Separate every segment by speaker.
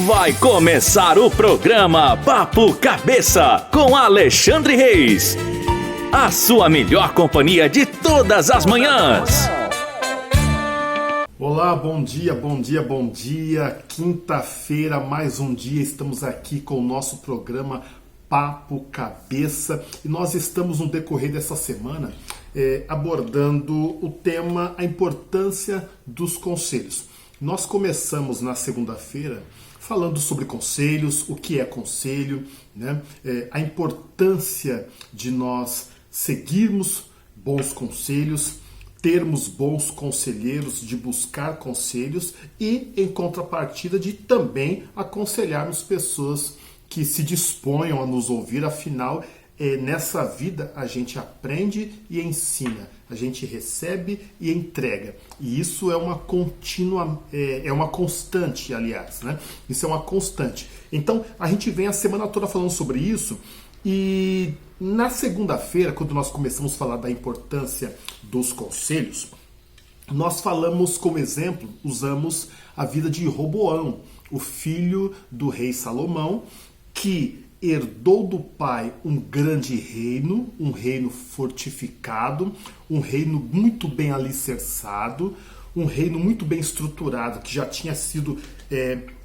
Speaker 1: Vai começar o programa Papo Cabeça com Alexandre Reis. A sua melhor companhia de todas as manhãs.
Speaker 2: Olá, bom dia, bom dia, bom dia. Quinta-feira, mais um dia, estamos aqui com o nosso programa Papo Cabeça. E nós estamos no decorrer dessa semana abordando o tema, a importância dos conselhos. Nós começamos na segunda-feira falando sobre conselhos, o que é conselho, né? A importância de nós seguirmos bons conselhos, termos bons conselheiros, de buscar conselhos e, em contrapartida, de também aconselharmos pessoas que se disponham a nos ouvir. Afinal, nessa vida a gente aprende e ensina, a gente recebe e entrega. E isso é uma contínua, é uma constante, aliás, né? Isso é uma constante. Então, a gente vem a semana toda falando sobre isso e na segunda-feira, quando nós começamos a falar da importância dos conselhos, nós falamos como exemplo, usamos a vida de Roboão, o filho do rei Salomão, que herdou do pai um grande reino, um reino fortificado, um reino muito bem alicerçado, um reino muito bem estruturado, que já tinha sido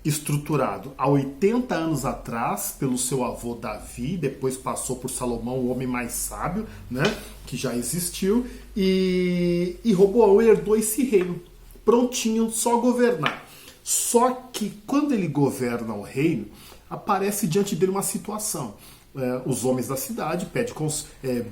Speaker 2: estruturado há 80 anos atrás pelo seu avô Davi, depois passou por Salomão, o homem mais sábio, né, que já existiu, e Roboão herdou esse reino, prontinho, só governar. Só que quando ele governa o reino, aparece diante dele uma situação. Os homens da cidade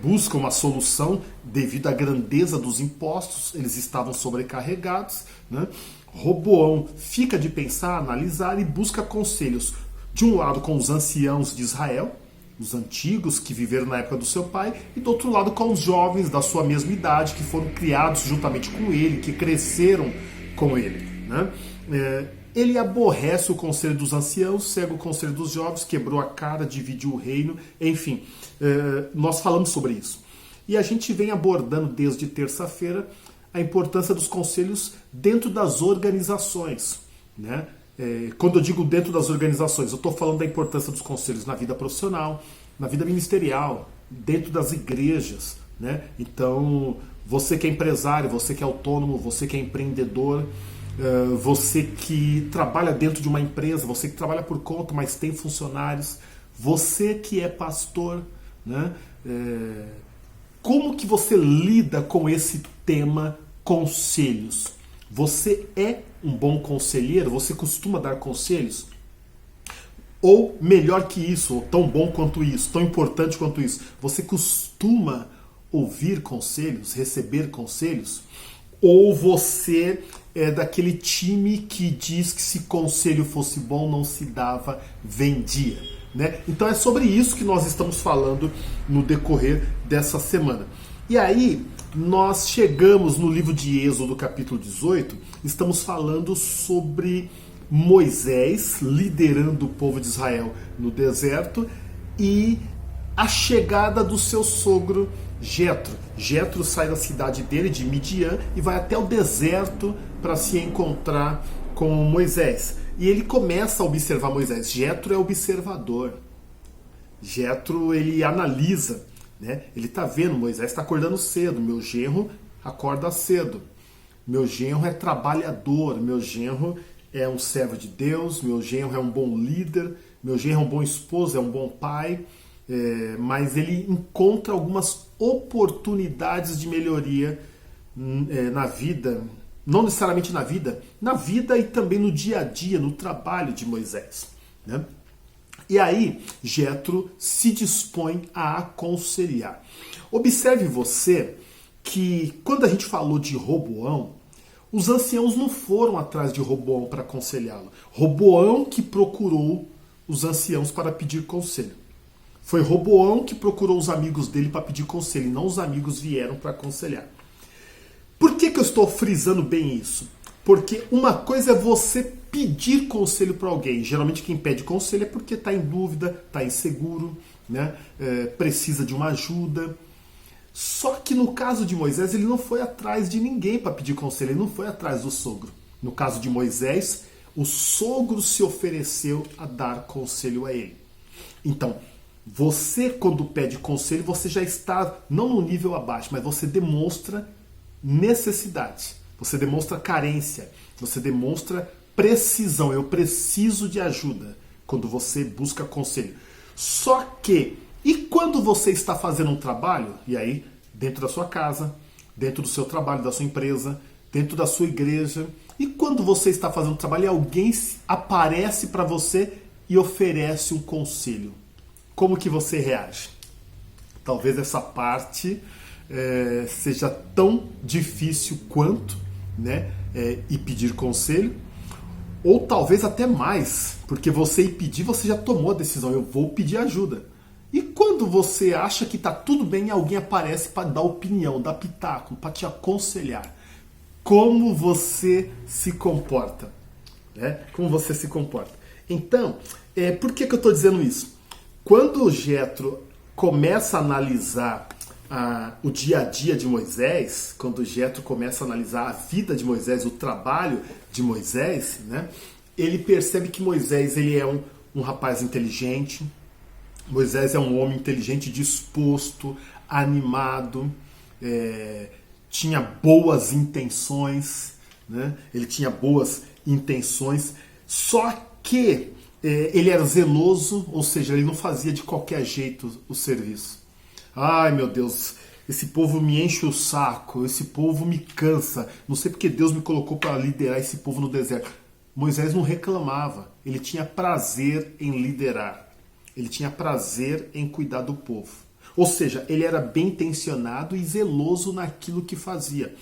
Speaker 2: buscam uma solução devido à grandeza dos impostos, eles estavam sobrecarregados, né? Roboão fica de pensar, analisar e busca conselhos, de um lado com os anciãos de Israel, os antigos que viveram na época do seu pai, e do outro lado com os jovens da sua mesma idade, que foram criados juntamente com ele, que cresceram com ele, né? Ele aborrece o conselho dos anciãos, segue o conselho dos jovens, quebrou a cara, dividiu o reino, enfim, nós falamos sobre isso. E a gente vem abordando desde terça-feira a importância dos conselhos dentro das organizações, né? Quando eu digo dentro das organizações, eu estou falando da importância dos conselhos na vida profissional, na vida ministerial, dentro das igrejas, né? Então, você que é empresário, você que é autônomo, você que é empreendedor, você que trabalha dentro de uma empresa, você que trabalha por conta, mas tem funcionários, você que é pastor, né? Como que você lida com esse tema conselhos? Você é um bom conselheiro? Você costuma dar conselhos? Ou melhor que isso, ou tão bom quanto isso, tão importante quanto isso, você costuma ouvir conselhos, receber conselhos? Ou você é daquele time que diz que se conselho fosse bom não se dava, vendia, né? Então é sobre isso que nós estamos falando no decorrer dessa semana. E aí nós chegamos no livro de Êxodo, capítulo 18, estamos falando sobre Moisés liderando o povo de Israel no deserto e a chegada do seu sogro Jetro. Jetro sai da cidade dele, de Midian, e vai até o deserto para se encontrar com Moisés. E ele começa a observar Moisés. Jetro é observador. Jetro, ele analisa, né? Ele está vendo, Moisés está acordando cedo, meu genro acorda cedo. Meu genro é trabalhador, meu genro é um servo de Deus, meu genro é um bom líder, meu genro é um bom esposo, é um bom pai. Mas ele encontra algumas oportunidades de melhoria na vida, não necessariamente na vida e também no dia a dia, no trabalho de Moisés, né? E aí, Jetro se dispõe a aconselhar. Observe você que quando a gente falou de Roboão, os anciãos não foram atrás de Roboão para aconselhá-lo. Roboão que procurou os anciãos para pedir conselho. Foi Roboão que procurou os amigos dele para pedir conselho, e não os amigos vieram para aconselhar. Por que eu estou frisando bem isso? Porque uma coisa é você pedir conselho para alguém. Geralmente quem pede conselho é porque está em dúvida, está inseguro, né? Precisa de uma ajuda. Só que no caso de Moisés, ele não foi atrás de ninguém para pedir conselho, ele não foi atrás do sogro. No caso de Moisés, O sogro se ofereceu a dar conselho a ele. Então, você quando pede conselho, você já está não no nível abaixo, mas você demonstra necessidade, você demonstra carência, você demonstra precisão. Eu preciso de ajuda quando você busca conselho. Só que, e quando você está fazendo um trabalho, e aí, dentro da sua casa, dentro do seu trabalho, da sua empresa, dentro da sua igreja, e quando você está fazendo um trabalho e alguém aparece para você e oferece um conselho, como que você reage? Talvez essa parte seja tão difícil quanto, né, e pedir conselho, ou talvez até mais, porque você ir pedir, você já tomou a decisão, eu vou pedir ajuda. E quando você acha que está tudo bem e alguém aparece para dar opinião, dar pitaco, para te aconselhar, como você se comporta? Né? Como você se comporta? Então, por que eu estou dizendo isso? Quando o Jetro começa a analisar o dia a dia de Moisés, quando o Jetro começa a analisar a vida de Moisés, o trabalho de Moisés, né, ele percebe que Moisés ele é um rapaz inteligente, Moisés é um homem inteligente, disposto, animado, tinha boas intenções, né? Ele tinha boas intenções, só que ele era zeloso, ou seja, ele não fazia de qualquer jeito o serviço. Ai meu Deus, esse povo me enche o saco, esse povo me cansa, não sei porque Deus me colocou para liderar esse povo no deserto. Moisés não reclamava, ele tinha prazer em liderar, ele tinha prazer em cuidar do povo. Ou seja, ele era bem intencionado e zeloso naquilo que fazia.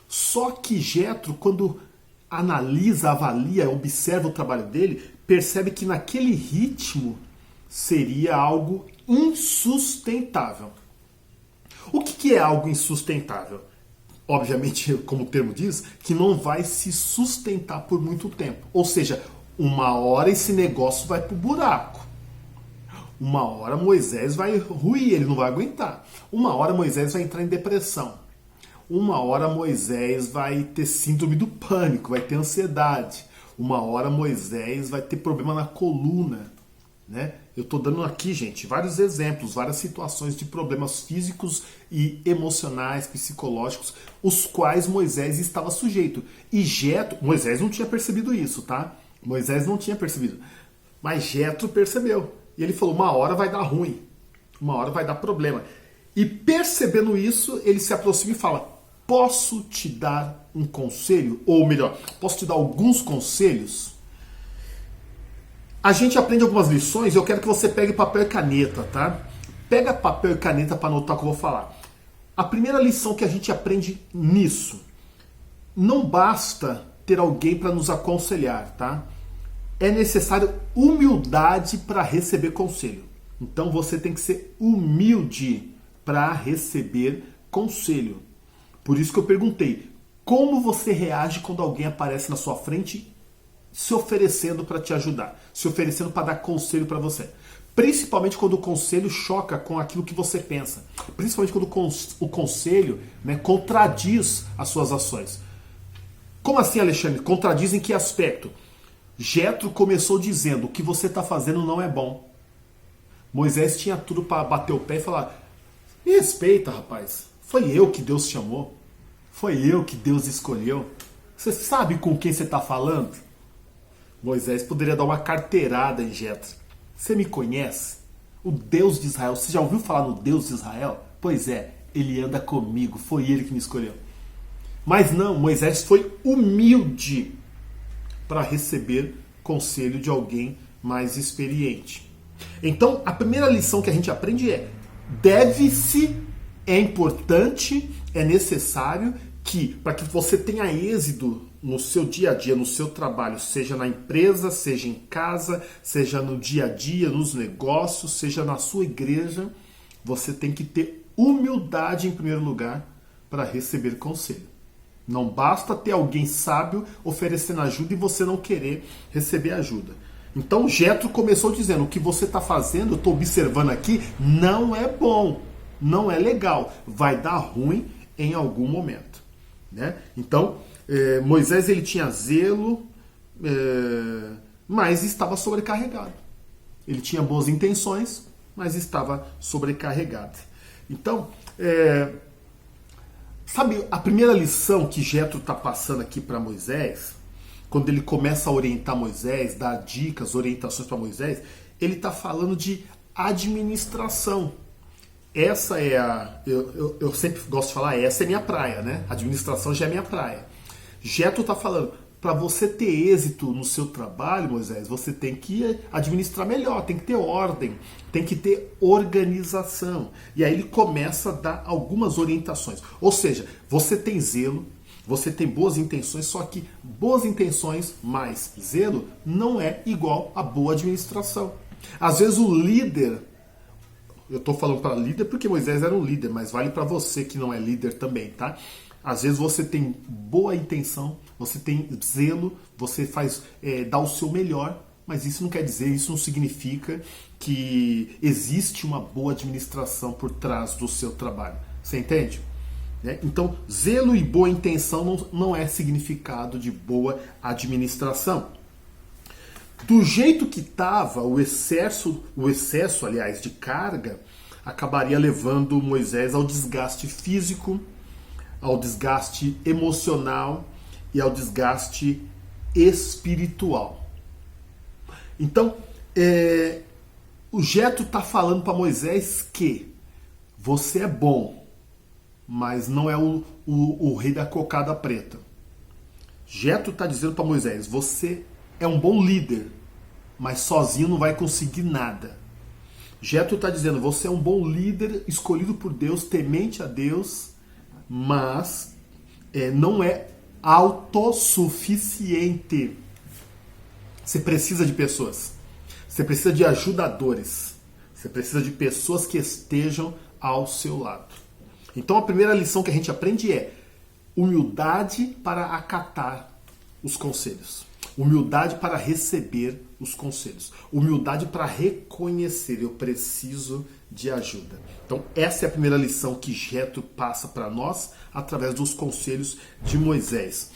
Speaker 2: Só que Jetro, quando analisa, avalia, observa o trabalho dele, percebe que naquele ritmo seria algo insustentável. O que é algo insustentável? Obviamente, como o termo diz, que não vai se sustentar por muito tempo. Ou seja, uma hora esse negócio vai pro buraco. Uma hora Moisés vai ruir, ele não vai aguentar. Uma hora Moisés vai entrar em depressão. Uma hora Moisés vai ter síndrome do pânico, vai ter ansiedade. Uma hora Moisés vai ter problema na coluna, né? Eu estou dando aqui, gente, vários exemplos, várias situações de problemas físicos e emocionais, psicológicos, os quais Moisés estava sujeito. E Jetro, Moisés não tinha percebido isso, tá? Moisés não tinha percebido. Mas Jetro percebeu. E ele falou, uma hora vai dar ruim, uma hora vai dar problema. E percebendo isso, ele se aproxima e fala, posso te dar um conselho? Ou melhor, posso te dar alguns conselhos? A gente aprende algumas lições, eu quero que você pegue papel e caneta, tá? Pega papel e caneta para anotar o que eu vou falar. A primeira lição que a gente aprende nisso, não basta ter alguém para nos aconselhar, tá? É necessário humildade para receber conselho. Então você tem que ser humilde para receber conselho. Por isso que eu perguntei, como você reage quando alguém aparece na sua frente se oferecendo para te ajudar, se oferecendo para dar conselho para você? Principalmente quando o conselho choca com aquilo que você pensa. Principalmente quando o conselho, né, contradiz as suas ações. Como assim, Alexandre? Contradiz em que aspecto? Jetro começou dizendo, o que você está fazendo não é bom. Moisés tinha tudo para bater o pé e falar, me respeita, rapaz. Foi eu que Deus chamou. Foi eu que Deus escolheu. Você sabe com quem você está falando? Moisés poderia dar uma carteirada em Jetro. Você me conhece? O Deus de Israel. Você já ouviu falar no Deus de Israel? Pois é, ele anda comigo. Foi ele que me escolheu. Mas não, Moisés foi humilde para receber conselho de alguém mais experiente. Então, a primeira lição que a gente aprende é, é importante, é necessário que, para que você tenha êxito no seu dia a dia, no seu trabalho, seja na empresa, seja em casa, seja no dia a dia, nos negócios, seja na sua igreja, você tem que ter humildade em primeiro lugar para receber conselho. Não basta ter alguém sábio oferecendo ajuda e você não querer receber ajuda. Então Jetro começou dizendo, o que você está fazendo, eu estou observando aqui, não é bom, não é legal, vai dar ruim em algum momento, né? Então Moisés ele tinha zelo, mas estava sobrecarregado. Ele tinha boas intenções, mas estava sobrecarregado. Então, sabe, a primeira lição que Jetro está passando aqui para Moisés, quando ele começa a orientar Moisés, dar dicas, orientações para Moisés, ele está falando de administração. Essa é eu sempre gosto de falar, essa é minha praia, né? Administração já é minha praia. Jetro está falando, para você ter êxito no seu trabalho, Moisés, você tem que administrar melhor, tem que ter ordem, tem que ter organização. E aí ele começa a dar algumas orientações. Ou seja, você tem zelo, você tem boas intenções, só que boas intenções mais zelo não é igual a boa administração. Às vezes o líder, eu estou falando para líder porque Moisés era um líder, mas vale para você que não é líder também, tá? Às vezes você tem boa intenção, você tem zelo, você dá o seu melhor, mas isso não quer dizer, isso não significa que existe uma boa administração por trás do seu trabalho. Você entende? Então, zelo e boa intenção não é significado de boa administração. Do jeito que estava, o excesso, aliás, de carga, acabaria levando Moisés ao desgaste físico, ao desgaste emocional e ao desgaste espiritual. Então, o Jetro está falando para Moisés que você é bom, mas não é o rei da cocada preta. Jetro está dizendo para Moisés, você é um bom líder, mas sozinho não vai conseguir nada. Jetro está dizendo, você é um bom líder, escolhido por Deus, temente a Deus, mas não é autossuficiente. Você precisa de pessoas. Você precisa de ajudadores. Você precisa de pessoas que estejam ao seu lado. Então a primeira lição que a gente aprende é humildade para acatar os conselhos. Humildade para receber os conselhos. Humildade para reconhecer, eu preciso de ajuda. Então essa é a primeira lição que Jetro passa para nós através dos conselhos de Moisés.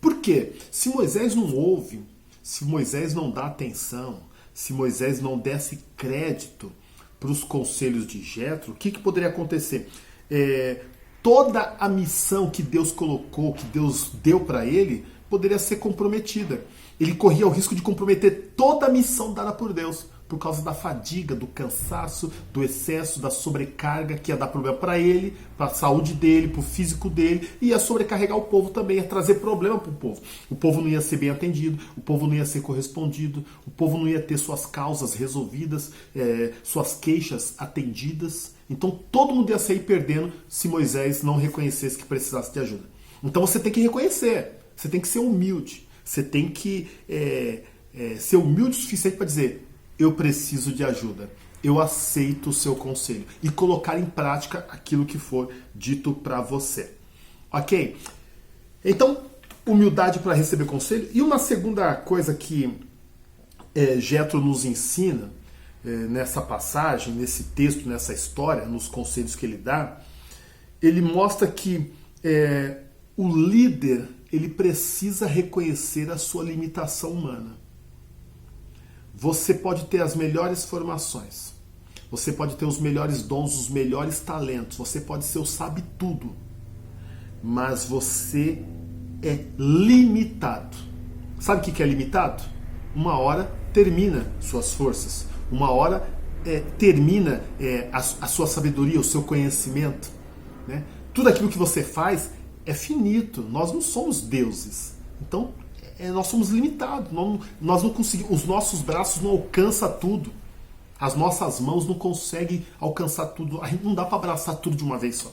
Speaker 2: Por quê? Se Moisés não ouve, se Moisés não dá atenção, se Moisés não desse crédito para os conselhos de Jetro, o que poderia acontecer? Toda a missão que Deus colocou, que Deus deu para ele, poderia ser comprometida. Ele corria o risco de comprometer toda a missão dada por Deus, por causa da fadiga, do cansaço, do excesso, da sobrecarga, que ia dar problema para ele, para a saúde dele, para o físico dele, e ia sobrecarregar o povo também, ia trazer problema para o povo. O povo não ia ser bem atendido, o povo não ia ser correspondido, o povo não ia ter suas causas resolvidas, suas queixas atendidas. Então todo mundo ia sair perdendo se Moisés não reconhecesse que precisasse de ajuda. Então você tem que reconhecer, você tem que ser humilde, você tem que ser humilde o suficiente para dizer, eu preciso de ajuda, eu aceito o seu conselho e colocar em prática aquilo que for dito para você. Ok? Então, humildade para receber conselho. E uma segunda coisa que Jetro nos ensina nessa passagem, nesse texto, nessa história, nos conselhos que ele dá, ele mostra que o líder ele precisa reconhecer a sua limitação humana. Você pode ter as melhores formações, você pode ter os melhores dons, os melhores talentos, você pode ser o sabe-tudo, mas você é limitado. Sabe o que é limitado? Uma hora termina suas forças, uma hora termina a sua sabedoria, o seu conhecimento. Né? Tudo aquilo que você faz é finito, nós não somos deuses. Então, nós somos limitados, nós não conseguimos, os nossos braços não alcançam tudo, as nossas mãos não conseguem alcançar tudo, a gente não dá para abraçar tudo de uma vez só.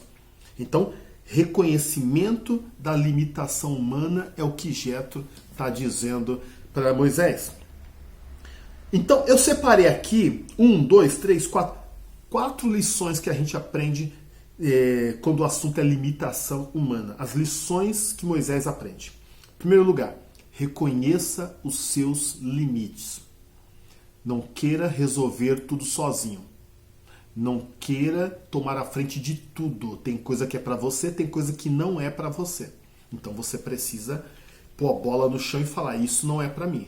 Speaker 2: Então, reconhecimento da limitação humana é o que Jetro está dizendo para Moisés. Então, eu separei aqui 4 lições que a gente aprende quando o assunto é limitação humana. As lições que Moisés aprende. Em primeiro lugar, reconheça os seus limites. Não queira resolver tudo sozinho. Não queira tomar a frente de tudo. Tem coisa que é para você, tem coisa que não é para você. Então você precisa pôr a bola no chão e falar, isso não é para mim.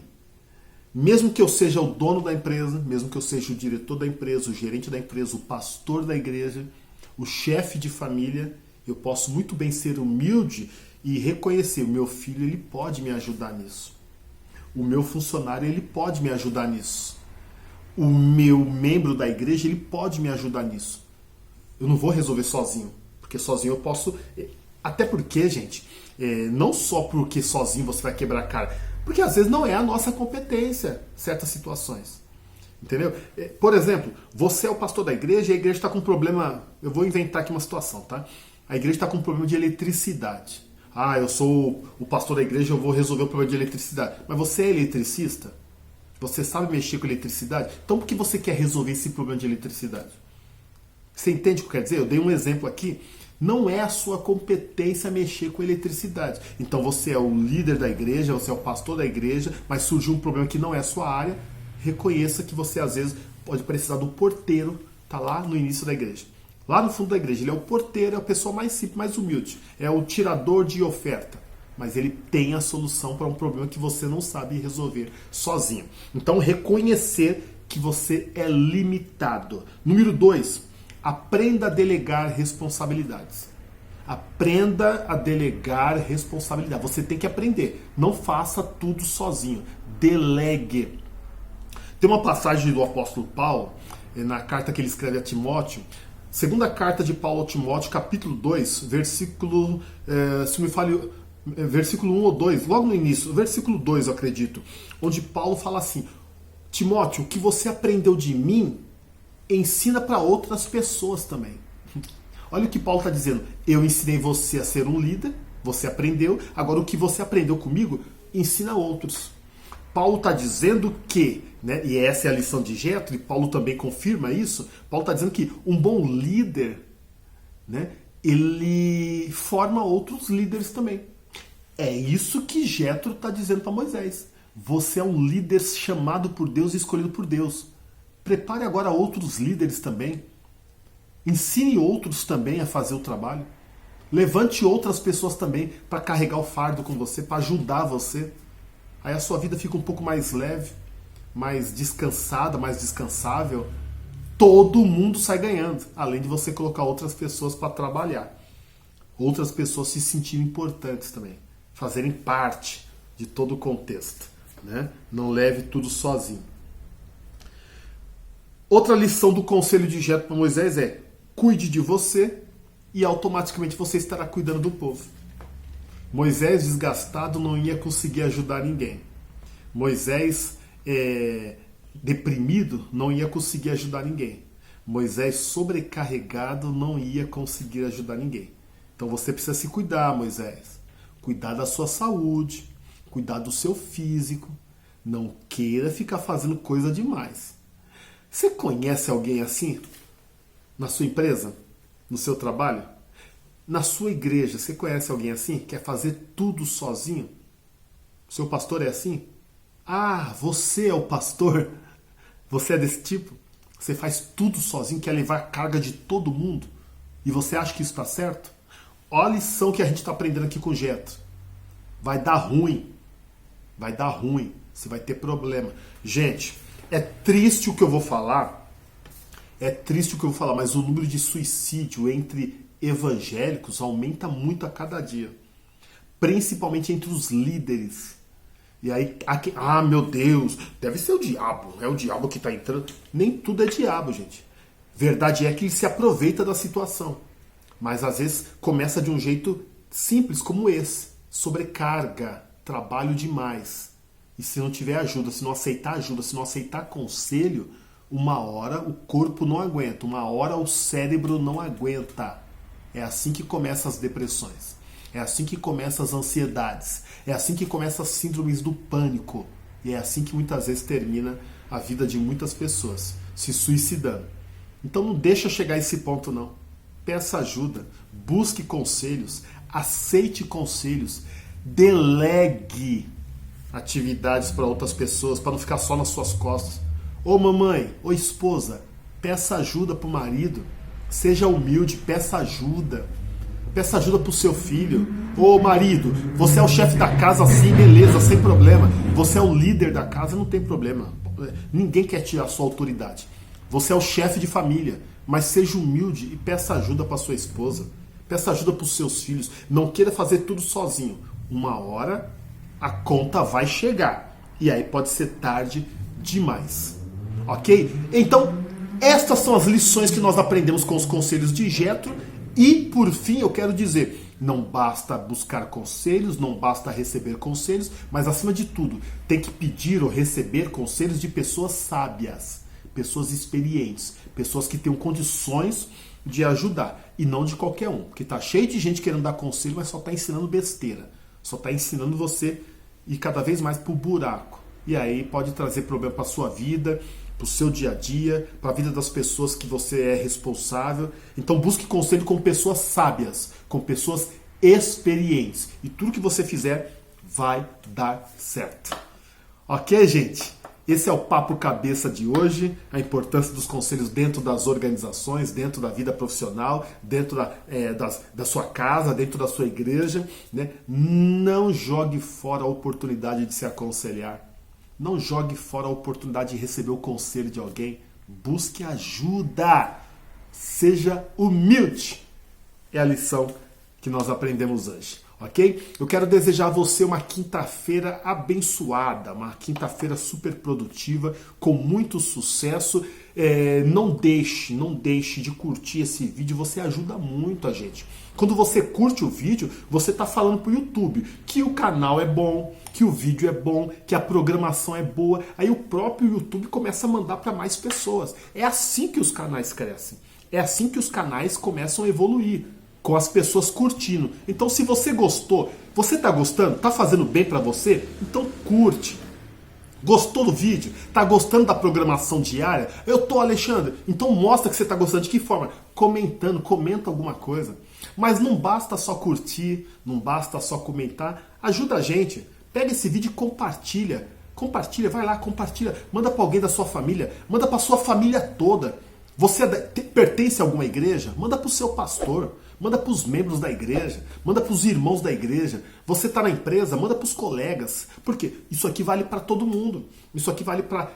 Speaker 2: Mesmo que eu seja o dono da empresa, mesmo que eu seja o diretor da empresa, o gerente da empresa, o pastor da igreja, o chefe de família, eu posso muito bem ser humilde e reconhecer, o meu filho ele pode me ajudar nisso. O meu funcionário ele pode me ajudar nisso. O meu membro da igreja ele pode me ajudar nisso. Eu não vou resolver sozinho, porque sozinho eu posso... Até porque, gente, não só porque sozinho você vai quebrar a cara, porque às vezes não é a nossa competência certas situações. Entendeu? Por exemplo, você é o pastor da igreja e a igreja está com um problema... Eu vou inventar aqui uma situação, tá? A igreja está com um problema de eletricidade. Ah, eu sou o pastor da igreja, eu vou resolver o problema de eletricidade. Mas você é eletricista? Você sabe mexer com eletricidade? Então por que você quer resolver esse problema de eletricidade? Você entende o que eu quero dizer? Eu dei um exemplo aqui. Não é a sua competência mexer com eletricidade. Então você é o líder da igreja, você é o pastor da igreja, mas surgiu um problema que não é a sua área, reconheça que você às vezes pode precisar do porteiro, tá lá no início da igreja. Lá no fundo da igreja, ele é o porteiro, é a pessoa mais simples, mais humilde. É o tirador de oferta. Mas ele tem a solução para um problema que você não sabe resolver sozinho. Então reconhecer que você é limitado. Número 2. Aprenda a delegar responsabilidades. Aprenda a delegar responsabilidade. Você tem que aprender. Não faça tudo sozinho. Delegue. Tem uma passagem do apóstolo Paulo, na carta que ele escreve a Timóteo, segunda carta de Paulo a Timóteo, capítulo 2, versículo, versículo 1 ou 2, logo no início, versículo 2 eu acredito, onde Paulo fala assim, Timóteo, o que você aprendeu de mim, ensina para outras pessoas também. Olha o que Paulo está dizendo. Eu ensinei você a ser um líder, você aprendeu, agora o que você aprendeu comigo, ensina a outros. Paulo está dizendo que, né, e essa é a lição de Jetro, e Paulo também confirma isso, Paulo está dizendo que um bom líder, né, ele forma outros líderes também. É isso que Jetro está dizendo para Moisés. Você é um líder chamado por Deus e escolhido por Deus. Prepare agora outros líderes também. Ensine outros também a fazer o trabalho. Levante outras pessoas também para carregar o fardo com você, para ajudar você. Aí a sua vida fica um pouco mais leve, mais descansada, mais descansável. Todo mundo sai ganhando, além de você colocar outras pessoas para trabalhar. Outras pessoas se sentirem importantes também, fazerem parte de todo o contexto, né? Não leve tudo sozinho. Outra lição do conselho de Jetro para Moisés é: cuide de você e automaticamente você estará cuidando do povo. Moisés desgastado não ia conseguir ajudar ninguém. Moisés deprimido não ia conseguir ajudar ninguém. Moisés sobrecarregado não ia conseguir ajudar ninguém. Então você precisa se cuidar, Moisés. Cuidar da sua saúde, cuidar do seu físico. Não queira ficar fazendo coisa demais. Você conhece alguém assim? Na sua empresa? No seu trabalho? Na sua igreja, você conhece alguém assim? Quer fazer tudo sozinho? Seu pastor é assim? Ah, você é o pastor? Você é desse tipo? Você faz tudo sozinho, quer levar a carga de todo mundo? E você acha que isso está certo? Olha a lição que a gente está aprendendo aqui com o Jetro. Vai dar ruim. Vai dar ruim. Você vai ter problema. Gente, é triste o que eu vou falar. É triste o que eu vou falar, mas o número de suicídio entre evangélicos aumenta muito a cada dia. Principalmente entre os líderes. E aí, meu Deus, deve ser o diabo. É o diabo que está entrando. Nem tudo é diabo, gente. Verdade é que ele se aproveita da situação. Mas às vezes começa de um jeito simples como esse. Sobrecarga, trabalho demais. E se não tiver ajuda, se não aceitar ajuda, se não aceitar conselho, uma hora o corpo não aguenta, uma hora o cérebro não aguenta. É assim que começam as depressões. É assim que começam as ansiedades. É assim que começam as síndromes do pânico. E é assim que muitas vezes termina a vida de muitas pessoas, se suicidando. Então não deixa chegar a esse ponto não. Peça ajuda, busque conselhos, aceite conselhos, delegue atividades para outras pessoas, para não ficar só nas suas costas. Ô mamãe, ô esposa, peça ajuda para o marido. Seja humilde, peça ajuda. Peça ajuda pro seu filho. Ô marido, você é o chefe da casa, sim, beleza, sem problema. Você é o líder da casa, não tem problema. Ninguém quer tirar a sua autoridade. Você é o chefe de família, mas seja humilde e peça ajuda para sua esposa. Peça ajuda para os seus filhos. Não queira fazer tudo sozinho. Uma hora a conta vai chegar. E aí pode ser tarde demais. Ok? Então, estas são as lições que nós aprendemos com os conselhos de Jethro. E, por fim, eu quero dizer, não basta buscar conselhos, não basta receber conselhos, mas, acima de tudo, tem que pedir ou receber conselhos de pessoas sábias, pessoas experientes, pessoas que tenham condições de ajudar, e não de qualquer um, porque tá cheio de gente querendo dar conselho, mas só está ensinando besteira, só está ensinando você ir cada vez mais pro buraco, e aí pode trazer problema para sua vida, para o seu dia a dia, para a vida das pessoas que você é responsável. Então busque conselho com pessoas sábias, com pessoas experientes, e tudo que você fizer vai dar certo. Ok, gente? Esse é o Papo Cabeça de hoje, a importância dos conselhos dentro das organizações, dentro da vida profissional, dentro da sua casa, dentro da sua igreja, né? Não jogue fora a oportunidade de se aconselhar. Não jogue fora a oportunidade de receber o conselho de alguém. Busque ajuda. Seja humilde. É a lição que nós aprendemos hoje. Ok? Eu quero desejar a você uma quinta-feira abençoada, uma quinta-feira super produtiva, com muito sucesso. Não deixe de curtir esse vídeo, você ajuda muito a gente. Quando você curte o vídeo, você está falando para o YouTube que o canal é bom, que o vídeo é bom, que a programação é boa. Aí o próprio YouTube começa a mandar para mais pessoas. É assim que os canais crescem. É assim que os canais começam a evoluir, com as pessoas curtindo. Então, se você gostou, você está gostando? Está fazendo bem para você? Então curte. Gostou do vídeo? Está gostando da programação diária? Eu tô, Alexandre. Então mostra que você está gostando. De que forma? Comentando, comenta alguma coisa. Mas não basta só curtir, não basta só comentar. Ajuda a gente. Pega esse vídeo e compartilha. Compartilha, vai lá, compartilha. Manda para alguém da sua família. Manda para sua família toda. Você pertence a alguma igreja? Manda para o seu pastor. Manda para os membros da igreja, manda para os irmãos da igreja. Você está na empresa, manda para os colegas. Porque isso aqui vale para todo mundo. Isso aqui vale para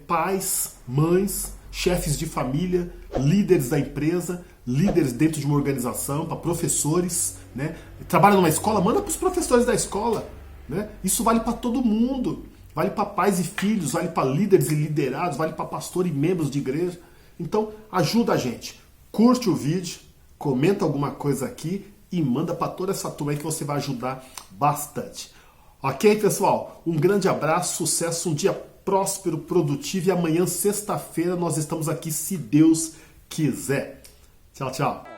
Speaker 2: pais, mães, chefes de família, líderes da empresa, líderes dentro de uma organização, para professores. Né? Trabalha numa escola, manda para os professores da escola. Né? Isso vale para todo mundo. Vale para pais e filhos, vale para líderes e liderados, vale para pastor e membros de igreja. Então, ajuda a gente. Curte o vídeo. Comenta alguma coisa aqui e manda para toda essa turma aí que você vai ajudar bastante. Ok, pessoal? Um grande abraço, sucesso, um dia próspero, produtivo e amanhã, sexta-feira, nós estamos aqui se Deus quiser. Tchau, tchau.